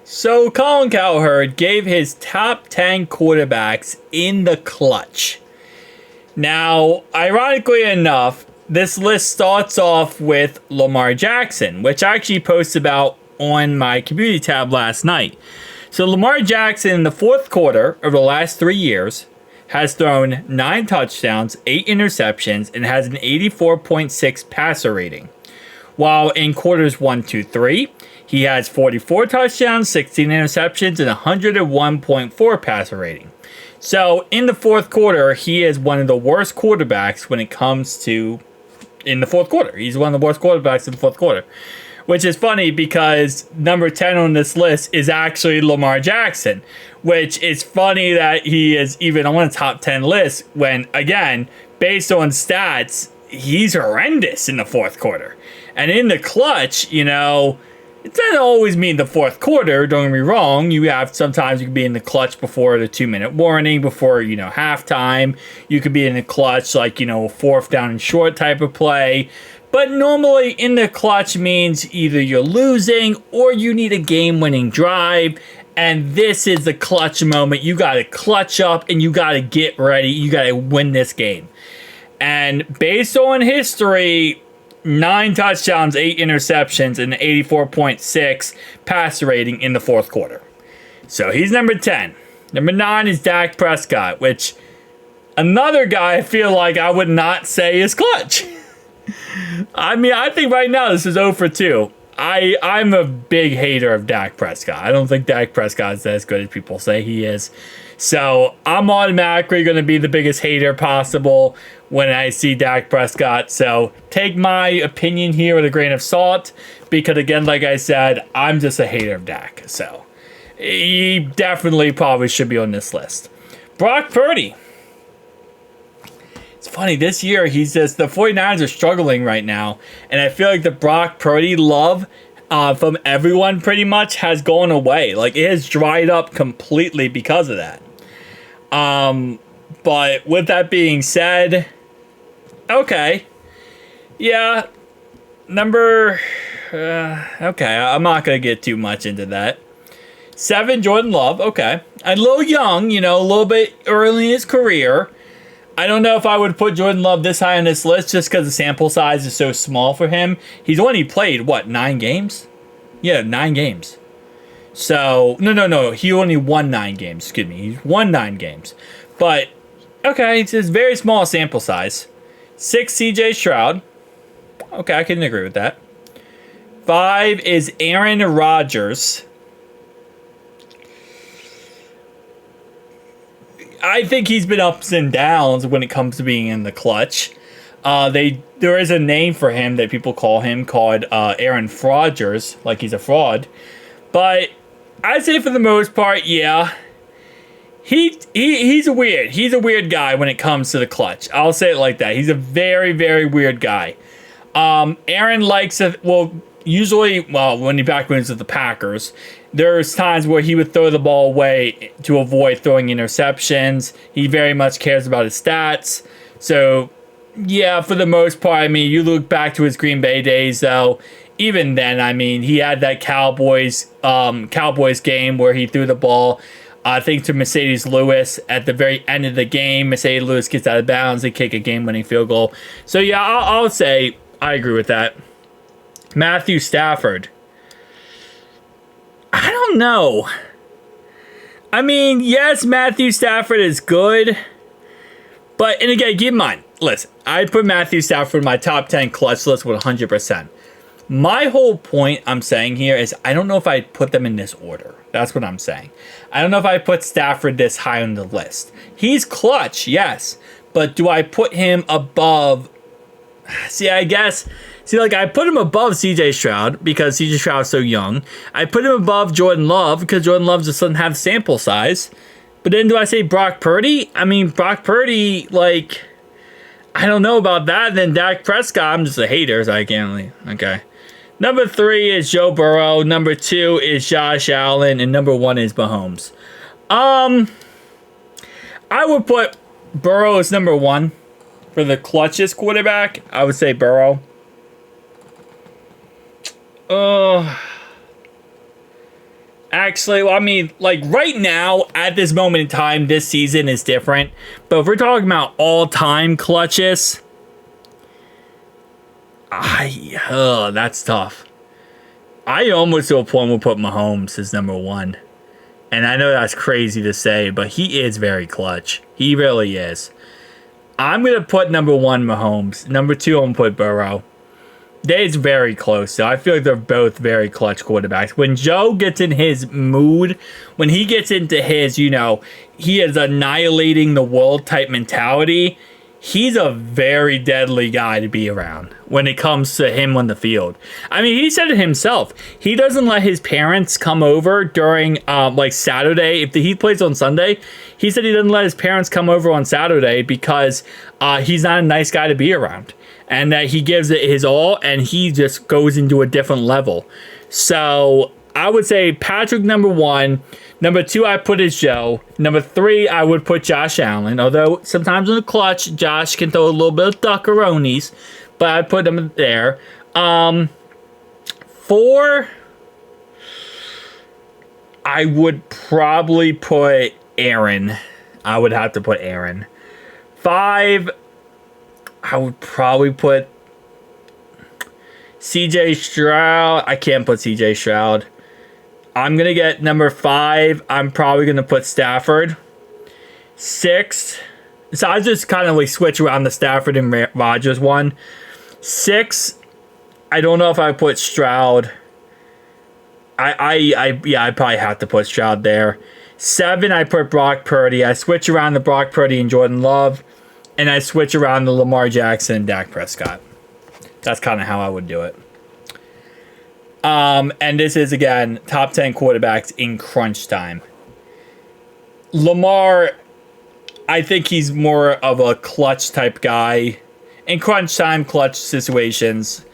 So Colin Cowherd gave his top 10 quarterbacks in the clutch. Now, ironically enough, this list starts off with Lamar Jackson, which I actually posted about on my community tab last night. So Lamar Jackson in the fourth quarter of the last 3 years has thrown 9 touchdowns, 8 interceptions, and has an 84.6 passer rating. While in quarters 1, 2, 3, he has 44 touchdowns, 16 interceptions, and 101.4 passer rating. So in the fourth quarter, he is one of the worst quarterbacks when it comes to in the fourth quarter. He's one of the worst quarterbacks in the fourth quarter. Which is funny because number 10 on this list is actually Lamar Jackson. Which is funny that he is even on the top 10 list when, again, based on stats, he's horrendous in the fourth quarter. And in the clutch, it doesn't always mean the fourth quarter, don't get me wrong. Sometimes you can be in the clutch before the 2-minute warning, before, halftime. You could be in the clutch, fourth down and short type of play. But normally in the clutch means either you're losing or you need a game-winning drive. And this is the clutch moment. You got to clutch up and you got to get ready. You got to win this game. And based on history, 9 touchdowns, 8 interceptions, and 84.6 passer rating in the fourth quarter. So he's number 10. Number 9 is Dak Prescott, which another guy I feel like I would not say is clutch. I think right now this is 0 for 2. I'm a big hater of Dak Prescott. I don't think Dak Prescott is as good as people say he is. So I'm automatically going to be the biggest hater possible when I see Dak Prescott. So take my opinion here with a grain of salt. Because again, like I said, I'm just a hater of Dak. So he definitely probably should be on this list. Brock Purdy. It's funny, this year the 49ers are struggling right now. And I feel like the Brock Purdy love from everyone pretty much has gone away. Like it has dried up completely because of that. But with that being said, okay. Yeah. Okay, I'm not going to get too much into that. 7, Jordan Love. Okay. A little young, a little bit early in his career. I don't know if I would put Jordan Love this high on this list just because the sample size is so small for him. He's only played, 9 games? Yeah, 9 games. So, no. He only won 9 games. Excuse me. He's won 9 games. But, okay, it's a very small sample size. 6, CJ Stroud. Okay, I can agree with that. 5 is Aaron Rodgers. I think he's been ups and downs when it comes to being in the clutch. There is a name for him that people call him called Aaron Fraudgers, like he's a fraud. But I'd say for the most part, yeah, he's a weird guy when it comes to the clutch. I'll say it like that. He's a very, very weird guy. Aaron likes it. Usually, when he back when he was with the Packers, there's times where he would throw the ball away to avoid throwing interceptions. He very much cares about his stats. So, yeah, for the most part, you look back to his Green Bay days, though. Even then, he had that Cowboys game where he threw the ball, I think, to Mercedes Lewis at the very end of the game. Mercedes Lewis gets out of bounds. They kick a game-winning field goal. So, yeah, I'll say I agree with that. Matthew Stafford. I don't know. Yes, Matthew Stafford is good. But, and again, keep in mind, listen, I put Matthew Stafford in my top 10 clutch list with 100%. My whole point I'm saying here is I don't know if I'd put them in this order. That's what I'm saying. I don't know if I put Stafford this high on the list. He's clutch, yes. But do I put him above... I put him above CJ Stroud because CJ Stroud's so young. I put him above Jordan Love because Jordan Love just doesn't have sample size. But then do I say Brock Purdy? Brock Purdy, I don't know about that. And then Dak Prescott, I'm just a hater, so I can't really. Okay. Number 3 is Joe Burrow. Number 2 is Josh Allen. And number 1 is Mahomes. I would put Burrow as number 1. For the clutchest quarterback, I would say Burrow. Actually, well, I mean, like right now, at this moment in time, this season is different. But if we're talking about all-time clutches, that's tough. I almost to a point will put Mahomes as number one. And I know that's crazy to say, but he is very clutch. He really is. I'm going to put number one Mahomes. Number two, I'm going to put Burrow. It's very close. So I feel like they're both very clutch quarterbacks. When Joe gets in his mood, when he gets into his, he is annihilating the world type mentality, he's a very deadly guy to be around when it comes to him on the field. I mean, he said it himself. He doesn't let his parents come over during like Saturday. If he plays on Sunday, he said he doesn't let his parents come over on Saturday because he's not a nice guy to be around. And that he gives it his all, and he just goes into a different level. So I would say Patrick number one. Number two, I put as Joe. Number three, I would put Josh Allen. Although sometimes in the clutch, Josh can throw a little bit of duckaroonies, but I put him there. Four, I would probably put Aaron. I would have to put Aaron. Five, I would probably put CJ Stroud. I can't put CJ Stroud. I'm going to get number five. I'm probably going to put Stafford. Six. So I just kind of like switch around the Stafford and Rodgers one. Six. I don't know if I put Stroud. I probably have to put Stroud there. Seven, I put Brock Purdy. I switch around the Brock Purdy and Jordan Love. And I switch around the Lamar Jackson and Dak Prescott. That's kind of how I would do it. And this is, again, top 10 quarterbacks in crunch time. Lamar, I think he's more of a clutch type guy. In crunch time, clutch situations,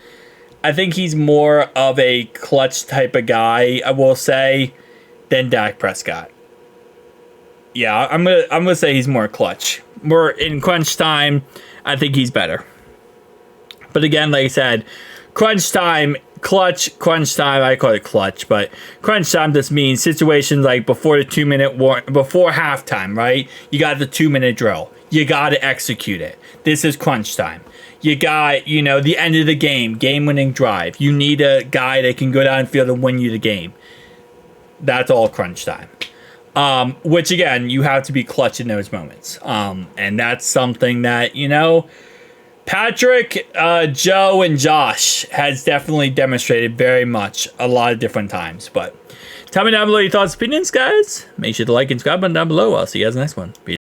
I think he's more of a clutch type of guy, I will say, than Dak Prescott. Yeah, I'm gonna say he's more clutch. More in crunch time, I think he's better. But again, like I said, crunch time, clutch, crunch time, I call it clutch, but crunch time just means situations like before the 2-minute before halftime, right? You got the 2-minute drill. You got to execute it. This is crunch time. You got, the end of the game-winning drive. You need a guy that can go downfield and win you the game. That's all crunch time. Which again, you have to be clutch in those moments. And that's something that, Patrick, Joe, and Josh has definitely demonstrated very much a lot of different times. But tell me down below your thoughts and opinions, guys. Make sure to like and subscribe button down below. I'll see you guys in the next one. Peace.